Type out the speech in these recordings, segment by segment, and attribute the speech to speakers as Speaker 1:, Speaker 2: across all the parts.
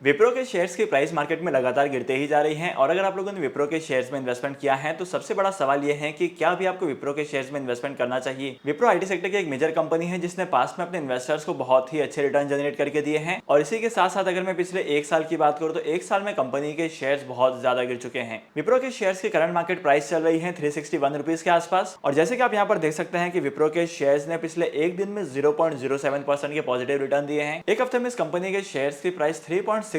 Speaker 1: विप्रो के शेयर्स की price market में लगातार गिरते ही जा रही हैं और अगर आप लोगों ने विप्रो के शेयर्स में इन्वेस्टमेंट किया है तो सबसे बड़ा सवाल यह है कि क्या भी आपको विप्रो के शेयर्स में इन्वेस्टमेंट करना चाहिए। विप्रो आईटी सेक्टर की एक मेजर कंपनी है जिसने पास्ट में अपने इन्वेस्टर्स को बहुत ही अच्छे रिटर्न जनरेट करके दिए हैं और इसी के साथ साथ अगर मैं पिछले एक साल की बात करूं तो एक साल में कंपनी के शेयर्स बहुत ज्यादा गिर चुके हैं। विप्रो के शेयर्स की करंट मार्केट प्राइस चल रही है 361 रुपीज के आसपास और जैसे कि आप यहाँ पर देख सकते हैं कि विप्रो के शेयर्स ने पिछले एक दिन में 0.07% के पॉजिटिव रिटर्न दिए हैं। एक हफ्ते में इस कंपनी के शेयर्स की प्राइस 3.60%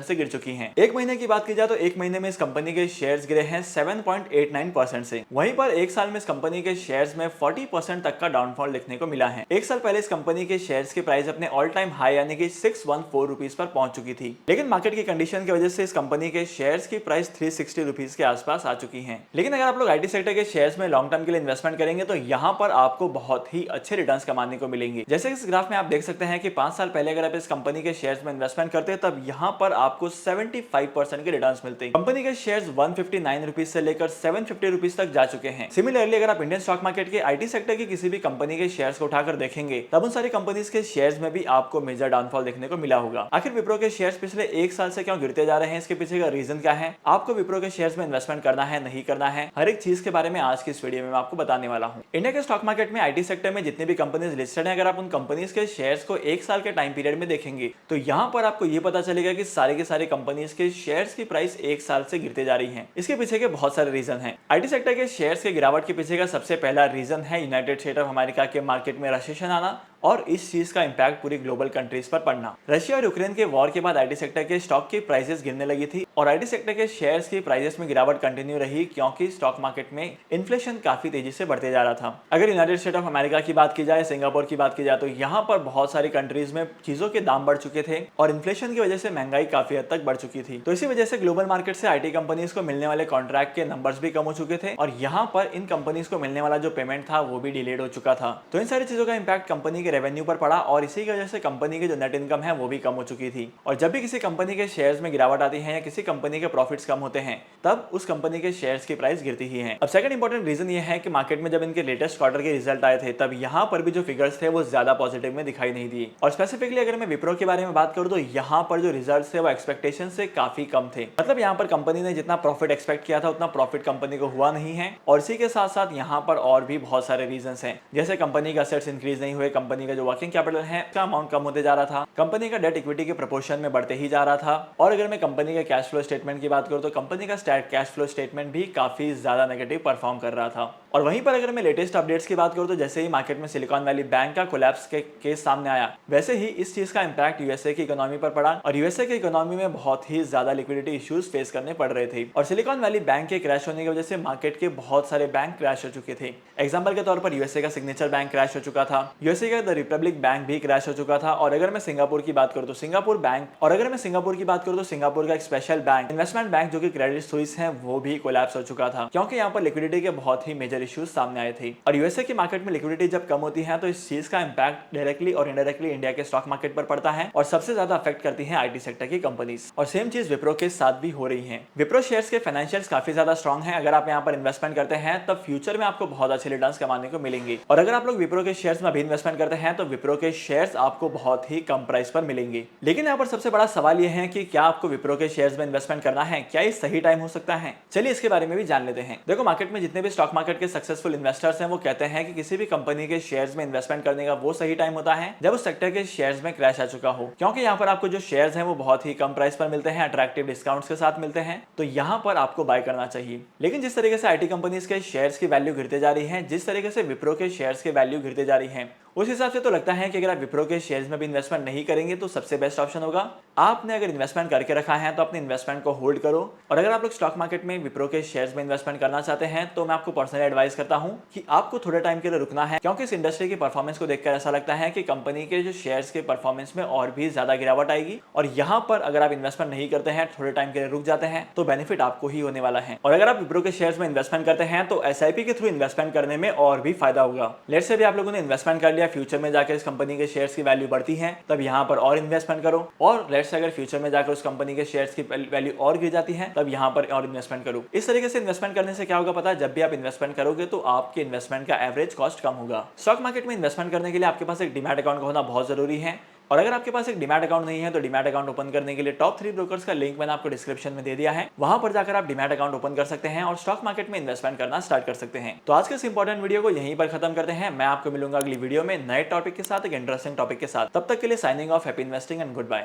Speaker 1: से गिर चुकी हैं। एक महीने की बात की जाए तो एक महीने में इस कंपनी के शेयर्स गिरे हैं 7.89% से। वहीं पर एक साल में इस कंपनी के शेयर्स में 40% तक का डाउनफॉल देखने को मिला है। एक साल पहले इस कंपनी के शेयर्स की प्राइस अपने ऑल टाइम हाई यानी कि 614 रुपीज पर पहुंच चुकी थी, लेकिन मार्केट की कंडीशन की वजह से इस कंपनी के शेयर्स की प्राइस 360 रुपीज के आसपास आ चुकी है। लेकिन अगर आप लोग आईटी सेक्टर के शेयर्स में लॉन्ग टर्म के लिए इन्वेस्टमेंट करेंगे तो यहाँ पर आपको बहुत ही अच्छे रिटर्न्स कमाने को मिलेंगे। जैसे इस ग्राफ में आप देख सकते हैं कि 5 साल पहले अगर आप इस कंपनी के शेयर्स में इन्वेस्टमेंट करते हैं तब यहाँ पर आपको 75% के रिटर्न्स मिलते हैं। कंपनी के शेयर्स 159 रुपीज से लेकर 750 रुपीज तक जा चुके हैं। सिमिलरली अगर आप इंडियन स्टॉक मार्केट के आईटी सेक्टर की किसी भी कंपनी के शेयर्स को उठाकर देखेंगे तब उन सारी कंपनीज के शेयर्स में भी आपको मेजर डाउनफॉल देखने को मिला होगा। आखिर विप्रो के शेयर्स पिछले एक साल से क्यों गिरते जा रहे हैं, इसके पीछे का रीजन क्या है, आपको विप्रो के शेयर्स में इन्वेस्टमेंट करना है नहीं करना है, हर एक चीज के बारे में आज की इस वीडियो में मैं आपको बताने वाला हूं। इंडिया के स्टॉक मार्केट में आईटी सेक्टर में जितनी भी कंपनीज लिस्टेड हैं, अगर आप उन कंपनीज के शेयर्स को एक साल के टाइम पीरियड में देखेंगे तो यहां पर आपको यह पता चलेगा कि सारे के सारे कंपनीज के शेयर्स की प्राइस एक साल से गिरते जा रही है। इसके पीछे के बहुत सारे रीजन हैं। आईटी सेक्टर के शेयर्स के गिरावट के पीछे का सबसे पहला रीजन है यूनाइटेड स्टेट ऑफ अमेरिका के मार्केट में रिसेशन आना और इस चीज का इंपैक्ट पूरी ग्लोबल कंट्रीज पर पड़ना। रशिया और यूक्रेन के वॉर के बाद आईटी सेक्टर के स्टॉक की प्राइसेस गिरने लगी थी और आईटी सेक्टर के शेयर्स की प्राइसेस में गिरावट कंटिन्यू रही क्योंकि स्टॉक मार्केट में इन्फ्लेशन काफी तेजी से बढ़ते जा रहा था। अगर यूनाइटेड स्टेट ऑफ अमेरिका की बात की जाए, सिंगापुर की बात की जाए तो यहाँ पर बहुत सारी कंट्रीज में चीजों के दाम बढ़ चुके थे और इन्फ्लेशन की वजह से महंगाई काफी हद तक बढ़ चुकी थी। तो इसी वजह से ग्लोबल मार्केट से आईटी कंपनीज को मिलने वाले कॉन्ट्रैक्ट के नंबर्स भी कम हो चुके थे और यहाँ पर इन कंपनीज को मिलने वाला जो पेमेंट था वो भी डिलेड हो चुका था। तो इन सारी चीजों का इंपैक्ट कंपनी के रेवेन्यू पर पड़ा और इसी की वजह से कंपनी की जो नेट इनकम है वो भी कम हो चुकी थी। और जब भी किसी कंपनी के शेयर्स में गिरावट आती है या किसी कंपनी के प्रॉफिट्स कम होते हैं तब उस कंपनी के शेयर्स की प्राइस गिरती ही है। अब सेकंड इंपॉर्टेंट रीजन ये है कि मार्केट में जब इनके लेटेस्ट क्वार्टर के रिजल्ट आए थे तब यहाँ पर भी जो फिगर्स थे वो ज्यादा पॉजिटिव में दिखाई नहीं दिए और स्पेसिफिकली अगर मैं विप्रो के बारे में बात करूँ तो यहाँ पर जो रिजल्ट थे वो एक्सपेक्टेशन से काफी कम थे। मतलब यहाँ पर कंपनी ने जितना प्रॉफिट एक्सपेक्ट किया था उतना प्रॉफिट कंपनी को हुआ नहीं है और इसी के साथ साथ यहाँ पर और भी बहुत सारे रीजन हैं, जैसे कंपनी का असेट्स इंक्रीज नहीं हुए, कंपनी का जो वर्किंग कैपिटल है उसका अमाउंट कम होते जा रहा था, कंपनी का डेट इक्विटी के प्रोपोर्शन में बढ़ते ही जा रहा था और अगर मैं कंपनी के कैश फ्लो स्टेटमेंट की बात करूं तो कंपनी का कैश फ्लो स्टेटमेंट भी काफी ज्यादा नेगेटिव परफॉर्म कर रहा था। और वहीं पर अगर मैं लेटेस्ट अपडेट्स की बात करूं तो जैसे ही मार्केट में सिलिकॉन वैली बैंक का कोलैप्स के केस सामने आया वैसे ही इस चीज का इंपैक्ट यूएसए की इकोनॉमी पर पड़ा और यूएसए की इकोनॉमी में बहुत ही ज्यादा लिक्विडिटी इश्यूज फेस करने पड़ रहे थे और सिलिकॉन वैली बैंक के क्रैश होने की वजह से मार्केट के बहुत सारे बैंक क्रैश हो चुके थे। एग्जाम्पल के तौर पर यूएसए का सिग्नेचर बैंक क्रैश हो चुका था, यूएसए का द रिपब्लिक बैंक भी क्रैश हो चुका था और अगर मैं सिंगापुर की बात करूं तो सिंगापुर का एक स्पेशल बैंक इन्वेस्टमेंट बैंक जो कि क्रेडिट स्विस है वो भी कोलैप्स हो चुका था क्योंकि यहाँ पर लिक्विडिटी के बहुत ही मेजर इश्यूज सामने आए थे। और यूएसए की मार्केट में लिक्विडिटी जब कम होती है तो इस चीज का इंपैक्ट डायरेक्टली और इनडायरेक्टली इंडिया के स्टॉक मार्केट पर पड़ता है और सबसे ज्यादा अफेक्ट करती है आईटी सेक्टर की कंपनीज और सेम चीज विप्रो के साथ भी हो रही है। विप्रो शेयर्स के फाइनेंशियल्स काफी ज्यादा स्ट्रॉन्ग है। अगर आप यहाँ पर इन्वेस्टमेंट करते हैं तब फ्यूचर में आपको बहुत अच्छे रिटर्न्स कमाने को मिलेंगे और अगर आप लोग विप्रो के शेयर्स में अभी इन्वेस्टमेंट करते हैं तो विप्रो के शेयर्स आपको बहुत ही कम प्राइस पर मिलेंगे। लेकिन यहाँ पर सबसे बड़ा सवाल यह है कि क्या आपको विप्रो के शेयर्स में इन्वेस्टमेंट करना है, क्या ये सही टाइम हो सकता है? चलिए इसके बारे में भी जान लेते हैं। देखो मार्केट में जितने भी स्टॉक मार्केट के सक्सेसफुल इन्वेस्टर्स हैं वो कहते हैं कि किसी भी कंपनी के शेयर्स में इन्वेस्टमेंट करने का वो सही टाइम होता है जब उस सेक्टर के शेयर्स में क्रैश आ चुका हो, क्योंकि यहाँ पर आपको जो शेयर्स हैं वो बहुत ही कम प्राइस पर मिलते हैं, अट्रैक्टिव डिस्काउंट्स के साथ मिलते हैं, तो यहाँ पर आपको बाय करना चाहिए। लेकिन जिस तरीके से आईटी कंपनीज के शेयर्स की वैल्यू गिरते जा रही है, जिस तरीके से विप्रो के शेयर्स की वैल्यू गिरते जा रही है, उस हिसाब से तो लगता है कि अगर आप विप्रो के शेयर्स में भी इन्वेस्टमेंट नहीं करेंगे तो सबसे बेस्ट ऑप्शन होगा आपने अगर इन्वेस्टमेंट करके रखा है तो अपने इन्वेस्टमेंट को होल्ड करो। और अगर आप लोग स्टॉक मार्केट में विप्रो के शेयर्स में इन्वेस्टमेंट करना चाहते हैं तो मैं आपको पर्सनली एडवाइस करता हूं कि आपको थोड़े टाइम के लिए रुकना है, क्योंकि इस इंडस्ट्री की परफॉर्मेंस को देखकर ऐसा लगता है कि कंपनी के जो शेयर्स के परफॉर्मेंस में और भी ज्यादा गिरावट आएगी और यहाँ पर अगर आप इन्वेस्टमेंट नहीं करते हैं, थोड़े टाइम के लिए रुक जाते हैं तो बेनिफिट आपको ही होने वाला है। और अगर आप विप्रो के शेयर्स में इन्वेस्टमेंट करते हैं तो एसआईपी के थ्रू इन्वेस्टमेंट करने में और भी फायदा होगा। लेट्स से भी आप लोगों ने इन्वेस्टमेंट कर लिया, फ्यूचर में जाकर इस कंपनी के शेयर्स की वैल्यू बढ़ती है तब यहाँ पर और इन्वेस्टमेंट करो, और लेट्स से अगर फ्यूचर में जाकर उस कंपनी के शेयर्स की वैल्यू और गिर जाती है तब यहाँ पर और इन्वेस्टमेंट करो। इस तरीके से इन्वेस्टमेंट करने से क्या होगा पता है, जब भी आप इन्वेस्टमेंट करोगे तो आपके इन्वेस्टमेंट का एवरेज कॉस्ट कम होगा। स्टॉक मार्केट में इन्वेस्टमेंट करने के लिए आपके पास एक डीमैट अकाउंट का होना बहुत जरूरी है। और अगर आपके पास एक डीमैट अकाउंट नहीं है तो डीमैट अकाउंट ओपन करने के लिए टॉप 3 ब्रोकर्स का लिंक मैंने आपको डिस्क्रिप्शन में दे दिया है, वहां पर जाकर आप डीमैट अकाउंट ओपन कर सकते हैं और स्टॉक मार्केट में इन्वेस्टमेंट करना स्टार्ट कर सकते हैं। तो आज के इस इंपॉर्टेंट वीडियो को यहीं पर खत्म करते हैं। मैं आपको मिलूंगा अगली वीडियो में नए टॉपिक के साथ, एक इंटरेस्टिंग टॉपिक के साथ। तब तक के लिए signing off, happy investing and good bye.